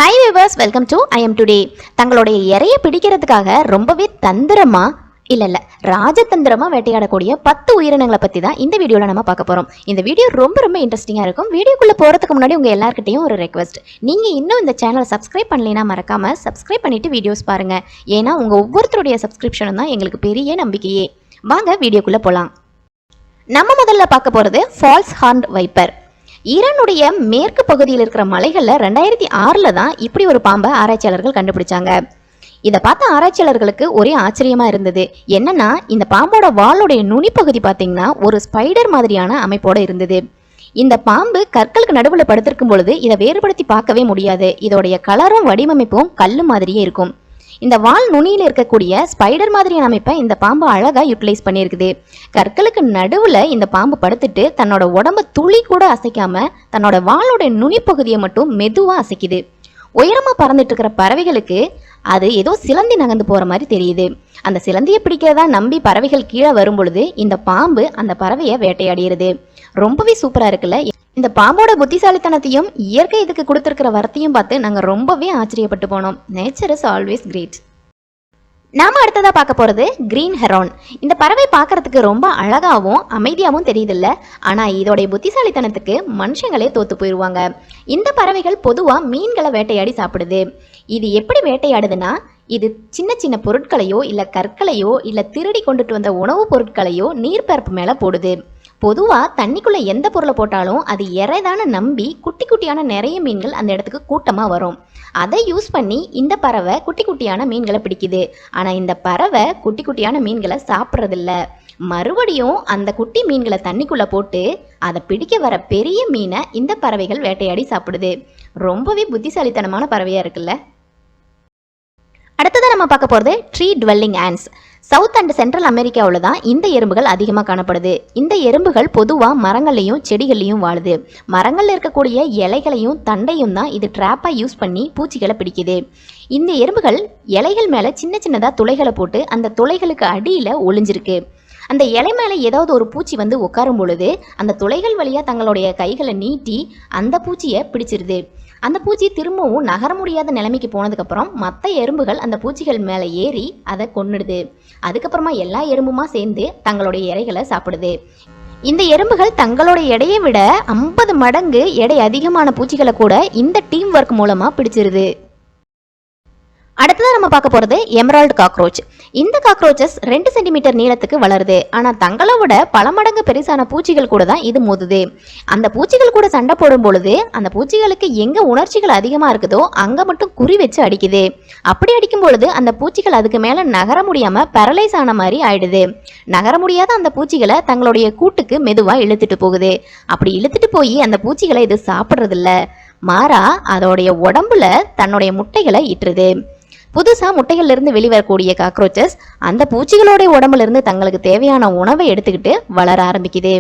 Hi viewers, welcome to iam2day. தங்களுடைய இறைய பிடிக்கிறதுக்காக ரொம்பவே தந்திரமா இல்ல ராஜதந்திரமா வேட்டையாடக்கூடிய 10 உயிரினங்களை பத்தி தான் இந்த வீடியோல நம்ம பார்க்க போறோம். இந்த வீடியோ ரொம்ப இன்ட்ரெஸ்டிங்கா இருக்கும். வீடியோக்குள்ள போறதுக்கு முன்னாடி உங்க எல்லார்கிட்டயும் ஒரு ரெக்வெஸ்ட். நீங்க இன்னும் இந்த சேனலை சப்ஸ்கிரைப் பண்ணலைனா மறக்காம சப்ஸ்கிரைப் பண்ணிட்டு வீடியோஸ் பாருங்க. ஏன்னா உங்க ஒவ்வொருத்தருடைய சப்ஸ்கிரிப்ஷனும் தான் எங்களுக்கு பெரிய நம்பிக்கையே. வாங்க வீடியோக்குள்ள போலாம். நம்ம முதல்ல பார்க்க போறது ஃபால்ஸ் ஹார்ன்ட் வைப்பர். ஈரானுடைய மேற்கு பகுதியில் இருக்கிற மலைகள்ல 2006 தான் இப்படி ஒரு பாம்பை ஆராய்ச்சியாளர்கள் கண்டுபிடிச்சாங்க. இதை பார்த்த ஆராய்ச்சியாளர்களுக்கு ஒரே ஆச்சரியமா இருந்தது. என்னன்னா இந்த பாம்போட வாளுடைய நுனி பகுதி பார்த்தீங்கன்னா ஒரு ஸ்பைடர் மாதிரியான அமைப்போட இருந்தது. இந்த பாம்பு கற்களுக்கு நடுவில் படுத்திருக்கும் பொழுது இதை வேறுபடுத்தி பார்க்கவே முடியாது. இதோடைய கலரும் வடிவமைப்பும் கல்லு மாதிரியே இருக்கும். இந்த வால் நுனியில் இருக்கக்கூடிய ஸ்பைடர் மாதிரியான அமைப்பை இந்த பாம்பு அழகா யூட்டிலைஸ் பண்ணியிருக்குது. கற்களுக்கு நடுவில் இந்த பாம்பு படுத்துட்டு தன்னோட உடம்ப துளி கூட அசைக்காம தன்னோட வாளோட நுனி பகுதியை மட்டும் மெதுவா அசைக்குது. உயரமா பறந்துட்டு இருக்கிற பறவைகளுக்கு அது ஏதோ சிலந்தி நகர்ந்து போற மாதிரி தெரியுது. அந்த சிலந்தியை பிடிக்கிறதா நம்பி பறவைகள் கீழே வரும் பொழுது இந்த பாம்பு அந்த பறவையை வேட்டையாடிடுது. ரொம்பவே சூப்பரா இருக்குல்ல. இந்த பாம்போட புத்திசாலித்தனத்தையும் இயற்கை இதுக்கு கொடுத்துருக்கிற வரத்தையும் பார்த்து நாங்கள் ரொம்பவே ஆச்சரியப்பட்டு போனோம். Nature is always great. நாம அடுத்ததா பார்க்க போறது கிரீன் ஹெரான். இந்த பறவை பார்க்கறதுக்கு ரொம்ப அழகாவும் அமைதியாகவும் தெரியுதில்ல. ஆனா இதோடைய புத்திசாலித்தனத்துக்கு மனுஷங்களே தோத்து போயிடுவாங்க. இந்த பறவைகள் பொதுவா மீன்களை வேட்டையாடி சாப்பிடுது. இது எப்படி வேட்டையாடுதுன்னா, இது சின்ன பொருட்களையோ இல்ல கற்களையோ இல்ல திருடி கொண்டுட்டு வந்த உணவுப் பொருட்களையோ நீர்ப்பரப்பு மேல போடுது. பொதுவா தண்ணிக்குள்ள எந்த பொருளை போட்டாலும் அது இறைதான நம்பி குட்டியான நிறைய மீன்கள் அந்த இடத்துக்கு கூட்டமா வரும். அதை யூஸ் பண்ணி இந்த பறவை குட்டியான மீன்களை பிடிக்குது. ஆனா இந்த பறவை குட்டியான மீன்களை சாப்பிட்றதில்ல. மறுபடியும் அந்த குட்டி மீன்களை தண்ணிக்குள்ள போட்டு அதை பிடிக்க வர பெரிய மீனை இந்த பறவைகள் வேட்டையாடி சாப்பிடுது. ரொம்பவே புத்திசாலித்தனமான பறவையா இருக்குல்ல. அடுத்ததான் நம்ம பார்க்க போகிறது tree dwelling ants. South and central அமெரிக்காவில் தான் இந்த எறும்புகள் அதிகமாக காணப்படுது. இந்த எறும்புகள் பொதுவாக மரங்கள்லையும் செடிகள்லையும் வாழுது. மரங்களில் இருக்கக்கூடிய இலைகளையும் தண்டையும் தான் இது ட்ராப்பாக யூஸ் பண்ணி பூச்சிகளை பிடிக்குது. இந்த எறும்புகள் இலைகள் மேலே சின்னதாக துளைகளை போட்டு அந்த துளைகளுக்கு அடியில் ஒளிஞ்சிருக்கு. அந்த இலை மேலே ஏதாவது ஒரு பூச்சி வந்து உட்காரும் பொழுது அந்த துளைகள் வழியாக தங்களுடைய கைகளை நீட்டி அந்த பூச்சியை பிடிச்சிருது. அந்த பூச்சி திரும்பவும் நகர முடியாத நிலைமைக்கு போனதுக்கப்புறம் மற்ற எறும்புகள் அந்த பூச்சிகள் மேலே ஏறி அதை கொன்னுடுது. அதுக்கப்புறமா எல்லா எறும்புமா சேர்ந்து தங்களுடைய இறைகளை சாப்பிடுது. இந்த எறும்புகள் தங்களோட எடையை விட 50 மடங்கு எடை அதிகமான பூச்சிகளை கூட இந்த டீம் ஒர்க் மூலமாக பிடிச்சிருது. அடுத்ததான் நம்ம பார்க்க போகிறது எமரால்டு காக்ரோச். இந்த காக்ரோச்சஸ் 2 சென்டிமீட்டர் நீளத்துக்கு வளருது. ஆனால் தங்களை விட பல மடங்கு பெருசான பூச்சிகள் கூட தான் இது மோதுது. அந்த பூச்சிகள் கூட சண்டை போடும் பொழுது அந்த பூச்சிகளுக்கு எங்கே உணர்ச்சிகள் அதிகமாக இருக்குதோ அங்கே மட்டும் குறி வச்சு அடிக்குது. அப்படி அடிக்கும் பொழுது அந்த பூச்சிகள் அதுக்கு மேலே நகர முடியாமல் பேரலைஸ் ஆன மாதிரி ஆயிடுது. நகர முடியாத அந்த பூச்சிகளை தங்களுடைய கூட்டுக்கு மெதுவாக இழுத்துட்டு போகுது. அப்படி இழுத்துட்டு போய் அந்த பூச்சிகளை இது சாப்பிட்றதில்ல. மாறா அதோடைய உடம்புல தன்னுடைய முட்டைகளை இட்டுருது. புதுசாக முட்டைகள்லேருந்து வெளிவரக்கூடிய காக்ரோச்சஸ் அந்த பூச்சிகளோட உடம்புல இருந்து தங்களுக்கு தேவையான உணவை எடுத்துக்கிட்டு வளர ஆரம்பிக்குது.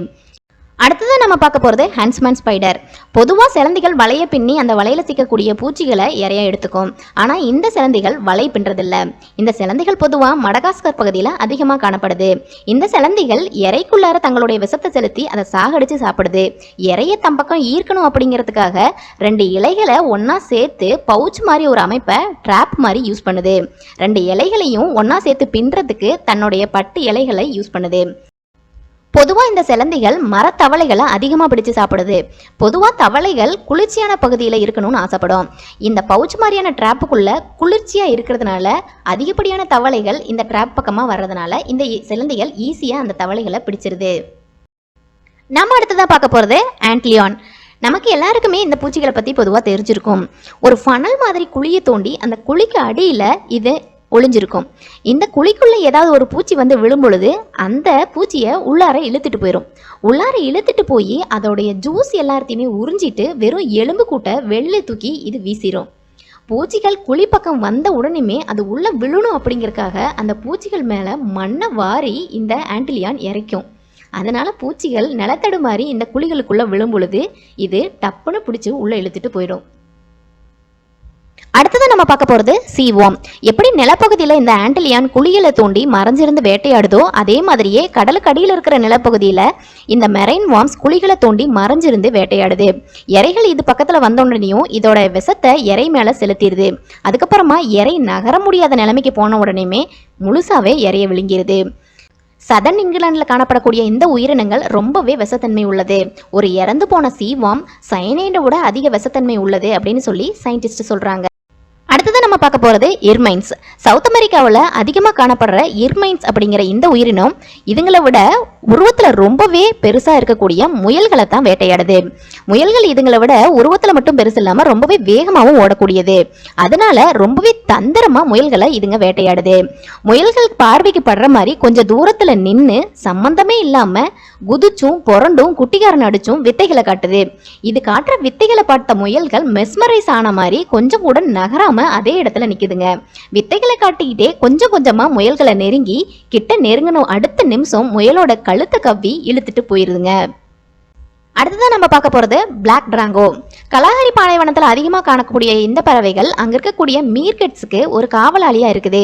அடுத்ததான் நம்ம பார்க்க போகிறது ஹன்ஸ்மேன் ஸ்பைடர். பொதுவாக சிலந்திகள் வலையை பின்னி அந்த வலையில் சிக்கக்கூடிய பூச்சிகளை இறையா எடுத்துக்கும். ஆனால் இந்த சிலந்திகள் வலை பின்றதில்லை. இந்த சிலந்திகள் பொதுவாக மடகாஸ்கர் பகுதியில் அதிகமாக காணப்படுது. இந்த சிலந்திகள் இறைக்குள்ளார தங்களுடைய விஷத்தை செலுத்தி அதை சாகடிச்சு சாப்பிடுது. இறைய தம்பக்கம் ஈர்க்கணும் அப்படிங்கிறதுக்காக 2 இலைகளை ஒன்றா சேர்த்து பவுச் மாதிரி ஒரு அமைப்பை ட்ராப் மாதிரி யூஸ் பண்ணுது. 2 இலைகளையும் ஒன்றா சேர்த்து பின்றதுக்கு தன்னுடைய பட்டு இலைகளை யூஸ் பண்ணுது. பொதுவாக இந்த சிலந்திகள் மரத்தவளைகளை அதிகமாக பிடிச்சு சாப்பிடுது. பொதுவாக தவளைகள் குளிர்ச்சியான பகுதியில் இருக்கணும்னு ஆசைப்படும். இந்த பவுச் மாதிரியான ட்ராப்புக்குள்ள குளிர்ச்சியாக இருக்கிறதுனால அதிகப்படியான தவளைகள் இந்த ட்ராப் பக்கமாக வர்றதுனால இந்த சிலந்திகள் ஈஸியாக அந்த தவளைகளை பிடிச்சிருது. நம்ம அடுத்ததாக பார்க்க போகிறது ஆன்ட்லியான். நமக்கு எல்லாருக்குமே இந்த பூச்சிகளை பற்றி பொதுவாக தெரிஞ்சிருக்கும். ஒரு ஃபனல் மாதிரி குழியை தோண்டி அந்த குழிக்கு அடியில் இது ஒளிஞ்சிருக்கும். இந்த குழிக்குள்ள ஏதாவது ஒரு பூச்சி வந்து விழும் பொழுது அந்த பூச்சியை உள்ளார இழுத்துட்டு போயிடும். உள்ளார இழுத்துட்டு போய் அதோடைய ஜூஸ் எல்லாத்தையுமே உறிஞ்சிட்டு வெறும் எலும்பு கூட்ட வெளியே தூக்கி இது வீசிடும். பூச்சிகள் குழி பக்கம் வந்த உடனேமே அது உள்ள விழணும் அப்படிங்கிறதுக்காக அந்த பூச்சிகள் மேலே மண்ணை வாரி இந்த ஆன்டிலியான் இறைக்கும். அதனால பூச்சிகள் நிலத்தடு மாதிரி இந்த குழிகளுக்குள்ள விழும் பொழுது இது டப்புன்னு பிடிச்சி உள்ள இழுத்துட்டு போயிடும். அடுத்தது நம்ம பார்க்க போறது சீவார்ம். எப்படி நிலப்பகுதியில இந்த ஆண்டலியான் குழிகளை தோண்டி மறைஞ்சிருந்து வேட்டையாடுதோ அதே மாதிரியே கடலுக்கு அடியில் இருக்கிற நிலப்பகுதியில இந்த மெரைன் வார்ம்ஸ் குழிகளை தோண்டி மறைஞ்சிருந்து வேட்டையாடுது. இறைகள் இது பக்கத்துல வந்தோடனையும் இதோட விஷத்தை இறை மேல செலுத்திடுது. அதுக்கப்புறமா இறை நகர முடியாத நிலைமைக்கு போன உடனேயுமே முழுசாவே இறைய விழுங்கிருது. சதன் இங்கிலாந்துல காணப்படக்கூடிய இந்த உயிரினங்கள் ரொம்பவே விஷத்தன்மை உள்ளது. ஒரு இறந்து போன சீவார்ம் சயனைடை விட அதிக விஷத்தன்மை உள்ளது அப்படின்னு சொல்லி சயின்டிஸ்ட் சொல்றாங்க. அடுத்தது நம்ம பார்க்க போறது இர்மைன்ஸ். சவுத் அமெரிக்காவில் அதிகமாக காணப்படுற இர்மைன்ஸ் அப்படிங்கிற இந்த உயிரினம் இதுங்களை விட உருவத்தில் ரொம்பவே பெருசாக இருக்கக்கூடிய முயல்களை தான் வேட்டையாடுது. முயல்கள் இதுங்களை விட உருவத்தில் மட்டும் பெருசு இல்லாமல் ரொம்பவே வேகமாகவும் ஓடக்கூடியது. அதனால ரொம்பவே தந்திரமா முயல்களை இதுங்க வேட்டையாடுது. முயல்கள் பார்வைக்கு படுற மாதிரி கொஞ்சம் தூரத்தில் நின்று சம்பந்தமே இல்லாம குதிச்சும் புரண்டும் குட்டிக்காரன் அடிச்சும் வித்தைகளை காட்டுது. இது காட்டுற வித்தைகளை பார்த்த முயல்கள் மெஸ்மரைஸ் ஆன மாதிரி கொஞ்சம் கூட நகராம அதே இடத்துல நிக்குதுங்க. வித்தைகளை காட்டிக்கிட்டே கொஞ்சம் கொஞ்சமா முயல்களை நெருங்கி கிட்ட நெருங்கணும் அடுத்த நிமிஷம் முயலோட கழுத்தை கவ்வி இழுத்துட்டு போயிருதுங்க. அடுத்ததான் நம்ம பார்க்க போறது பிளாக் டிராங்கோ. கலாஹரி பாலைவனத்தில் அதிகமாக காணக்கூடிய இந்த பறவைகள் அங்க இருக்கக்கூடிய மீர்கெட்ஸுக்கு ஒரு காவலாளியா இருக்குது.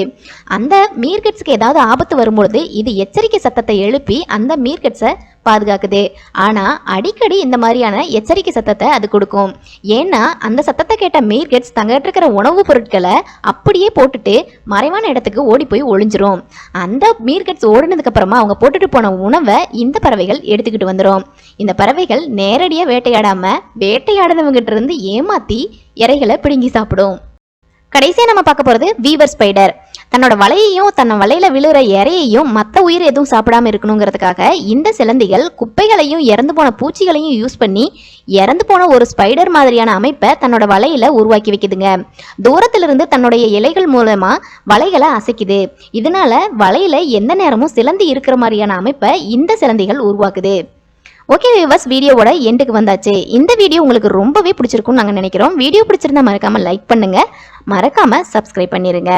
அந்த மீர்கெட்ஸுக்கு ஏதாவது ஆபத்து வரும்பொழுது இது எச்சரிக்கை சத்தத்தை எழுப்பி அந்த மீர்கெட்ஸை பாதுகாக்குது. ஆனா அடிக்கடி இந்த மாதிரியான எச்சரிக்கை சத்தத்தை அது கொடுக்கும். ஏன்னா அந்த சத்தத்தை கேட்ட மீர்கெட்ஸ் தங்கிட்ட இருக்கிற உணவுப் பொருட்களை அப்படியே போட்டுட்டு மறைவான இடத்துக்கு ஓடி போய் ஒளிஞ்சிரும். அந்த மீர்கெட்ஸ் ஓடினதுக்கு அப்புறமா அவங்க போட்டுட்டு போன உணவை இந்த பறவைகள் எடுத்துக்கிட்டு வந்துடும். இந்த பறவைகள் நேரடியாக வேட்டையாடாம வேட்டையாடுறவங்கிட்ட இருந்து ஏமாத்தி இறைகளை பிடுங்கி சாப்பிடும். கடைசியா நம்ம பார்க்க போறது வீவர் ஸ்பைடர். தன்னோட வலையையும் தன்ன வலையில விழுற இறையையும் மற்ற உயிர் எதுவும் சாப்பிடாம இருக்கணுங்கிறதுக்காக இந்த சிலந்திகள் குப்பைகளையும் இறந்து போன பூச்சிகளையும் யூஸ் பண்ணி இறந்து போன ஒரு ஸ்பைடர் மாதிரியான அமைப்பை தன்னோட வலையில உருவாக்கி வைக்குதுங்க. தூரத்திலிருந்து தன்னுடைய இலைகள் மூலமா வலைகளை அசைக்குது. இதனால வலையில எந்த நேரமும் சிலந்தி இருக்கிற மாதிரியான அமைப்பை இந்த சிலந்திகள் உருவாக்குது. ஓகே வியூவர்ஸ், வீடியோவோட எண்டுக்கு வந்தாச்சு. இந்த வீடியோ உங்களுக்கு ரொம்பவே பிடிச்சிருக்கும்னு நாங்கள் நினைக்கிறோம். வீடியோ பிடிச்சிருந்தா மறக்காம லைக் பண்ணுங்க, மறக்காம சப்ஸ்கிரைப் பண்ணிருங்க.